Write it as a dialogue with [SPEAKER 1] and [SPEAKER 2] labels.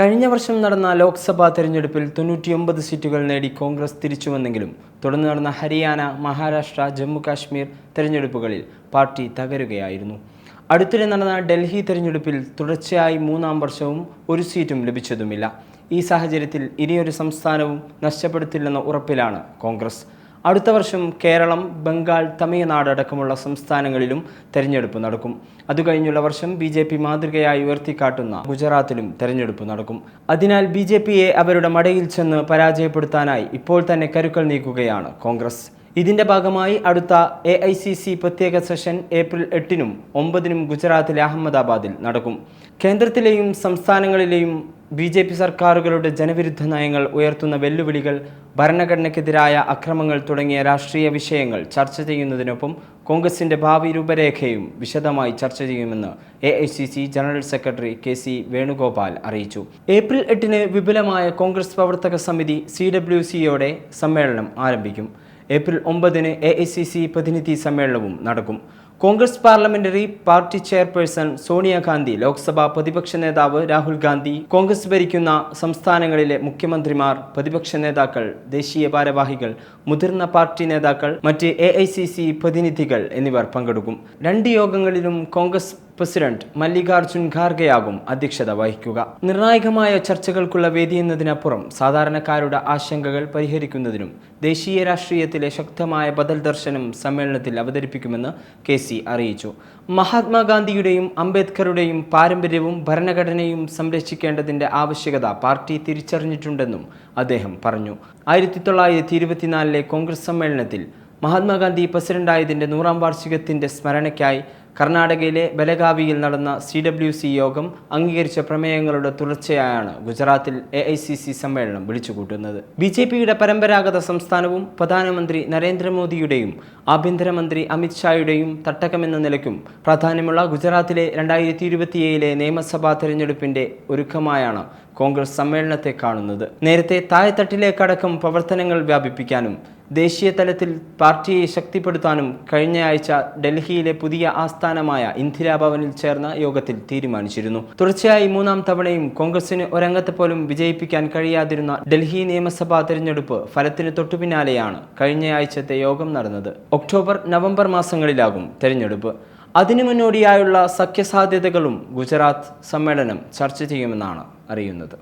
[SPEAKER 1] കഴിഞ്ഞ വർഷം നടന്ന ലോക്സഭാ തെരഞ്ഞെടുപ്പിൽ 99 സീറ്റുകൾ നേടി കോൺഗ്രസ് തിരിച്ചുവന്നെങ്കിലും തുടർന്ന് നടന്ന ഹരിയാന, മഹാരാഷ്ട്ര, ജമ്മു കാശ്മീർ തെരഞ്ഞെടുപ്പുകളിൽ പാർട്ടി തകരുകയായിരുന്നു. അടുത്തിടെ നടന്ന ഡൽഹി തെരഞ്ഞെടുപ്പിൽ തുടർച്ചയായി മൂന്നാം വർഷവും ഒരു സീറ്റും ലഭിച്ചതുമില്ല. ഈ സാഹചര്യത്തിൽ ഇനിയൊരു സംസ്ഥാനവും നഷ്ടപ്പെടുത്തില്ലെന്ന ഉറപ്പിലാണ് കോൺഗ്രസ്. അടുത്ത വർഷം കേരളം, ബംഗാൾ, തമിഴ്നാട് അടക്കമുള്ള സംസ്ഥാനങ്ങളിലും തെരഞ്ഞെടുപ്പ് നടക്കും. അതുകഴിഞ്ഞുള്ള വർഷം BJP മാതൃകയായി ഉയർത്തിക്കാട്ടുന്ന ഗുജറാത്തിലും തെരഞ്ഞെടുപ്പ് നടക്കും. അതിനാൽ BJPയെ അവരുടെ മടയിൽ ചെന്ന് പരാജയപ്പെടുത്താനായി ഇപ്പോൾ തന്നെ കരുക്കൾ നീക്കുകയാണ് കോൺഗ്രസ്. ഇതിന്റെ ഭാഗമായി അടുത്ത AICC പ്രത്യേക സെഷൻ ഏപ്രിൽ 8-നും 9-നും ഗുജറാത്തിലെ അഹമ്മദാബാദിൽ നടക്കും. കേന്ദ്രത്തിലെയും സംസ്ഥാനങ്ങളിലെയും BJP സർക്കാരുകളുടെ ജനവിരുദ്ധ നയങ്ങൾ ഉയർത്തുന്ന വെല്ലുവിളികൾ, ഭരണഘടനയ്ക്കെതിരായ അക്രമങ്ങൾ തുടങ്ങിയ രാഷ്ട്രീയ വിഷയങ്ങൾ ചർച്ച ചെയ്യുന്നതിനൊപ്പം കോൺഗ്രസിന്റെ ഭാവി രൂപരേഖയും വിശദമായി ചർച്ച ചെയ്യുമെന്ന് AICC general secretary KC Venugopal അറിയിച്ചു. ഏപ്രിൽ 8-ന് വിപുലമായ കോൺഗ്രസ് പ്രവർത്തക സമിതി CWCയോടെ സമ്മേളനം ആരംഭിക്കും. ഏപ്രിൽ 9-ന് AICC പ്രതിനിധി സമ്മേളനവും നടക്കും. Congress parliamentary party chairperson Sonia Gandhi, Lok Sabha പ്രതിപക്ഷ നേതാവ് രാഹുൽ ഗാന്ധി, കോൺഗ്രസ് ഭരിക്കുന്ന സംസ്ഥാനങ്ങളിലെ മുഖ്യമന്ത്രിമാർ, പ്രതിപക്ഷ നേതാക്കൾ, ദേശീയ ഭാരവാഹികൾ, മുതിർന്ന പാർട്ടി നേതാക്കൾ, മറ്റ് AICC പ്രതിനിധികൾ എന്നിവർ പങ്കെടുക്കും. രണ്ട് യോഗങ്ങളിലും കോൺഗ്രസ് പ്രസിഡന്റ് മല്ലികാർജുൻ ഖാർഗെയാകും അധ്യക്ഷത വഹിക്കുക. നിർണായകമായ ചർച്ചകൾക്കുള്ള വേദിയെന്നതിനപ്പുറം സാധാരണക്കാരുടെ ആശങ്കകൾ പരിഹരിക്കുന്നതിനും ദേശീയ രാഷ്ട്രീയത്തിലെ ശക്തമായ ബദൽ ദർശനം സമ്മേളനത്തിൽ അവതരിപ്പിക്കുമെന്ന് KC അറിയിച്ചു. മഹാത്മാഗാന്ധിയുടെയും അംബേദ്കറുടെയും പാരമ്പര്യവും ഭരണഘടനയും സംരക്ഷിക്കേണ്ടതിന്റെ ആവശ്യകത പാർട്ടി തിരിച്ചറിഞ്ഞിട്ടുണ്ടെന്നും അദ്ദേഹം പറഞ്ഞു. 1924-ലെ കോൺഗ്രസ് സമ്മേളനത്തിൽ മഹാത്മാഗാന്ധി പ്രസിഡന്റായതിന്റെ 100-ാം വാർഷികത്തിന്റെ സ്മരണയ്ക്കായി കർണാടകയിലെ ബലഗാവിയിൽ നടന്ന CWC യോഗം അംഗീകരിച്ച പ്രമേയങ്ങളുടെ തുടർച്ചയായാണ് ഗുജറാത്തിൽ AICC സമ്മേളനം വിളിച്ചുകൂട്ടുന്നത്. BJPയുടെ പരമ്പരാഗത സംസ്ഥാനവും പ്രധാനമന്ത്രി നരേന്ദ്രമോദിയുടെയും ആഭ്യന്തരമന്ത്രി അമിത് ഷായുടെയും തട്ടകമെന്ന നിലയ്ക്കും പ്രാധാന്യമുള്ള ഗുജറാത്തിലെ 2027-ലെ നിയമസഭാ തെരഞ്ഞെടുപ്പിന്റെ ഒരുക്കമായാണ് കോൺഗ്രസ് സമ്മേളനത്തെ കാണുന്നത്. നേരത്തെ താഴെത്തട്ടിലേക്കടക്കം പ്രവർത്തനങ്ങൾ വ്യാപിപ്പിക്കാനും ദേശീയ തലത്തിൽ പാർട്ടിയെ ശക്തിപ്പെടുത്താനും കഴിഞ്ഞയാഴ്ച ഡൽഹിയിലെ പുതിയ ആസ്ഥാനമായ ഇന്ദിരാഭവനിൽ ചേർന്ന യോഗത്തിൽ തീരുമാനിച്ചിരുന്നു. തുടർച്ചയായി മൂന്നാം തവണയും കോൺഗ്രസിന് ഒരംഗത്തെ പോലും വിജയിപ്പിക്കാൻ കഴിയാതിരുന്ന ഡൽഹി നിയമസഭാ തെരഞ്ഞെടുപ്പ് ഫലത്തിന് തൊട്ടുപിന്നാലെയാണ് കഴിഞ്ഞയാഴ്ചത്തെ യോഗം നടന്നത്. ഒക്ടോബർ, നവംബർ മാസങ്ങളിലാകും തെരഞ്ഞെടുപ്പ്. അതിനു മുന്നോടിയായുള്ള സഖ്യസാധ്യതകളും ഗുജറാത്ത് സമ്മേളനം ചർച്ച ചെയ്യുമെന്നാണ് അറിയുന്നത്.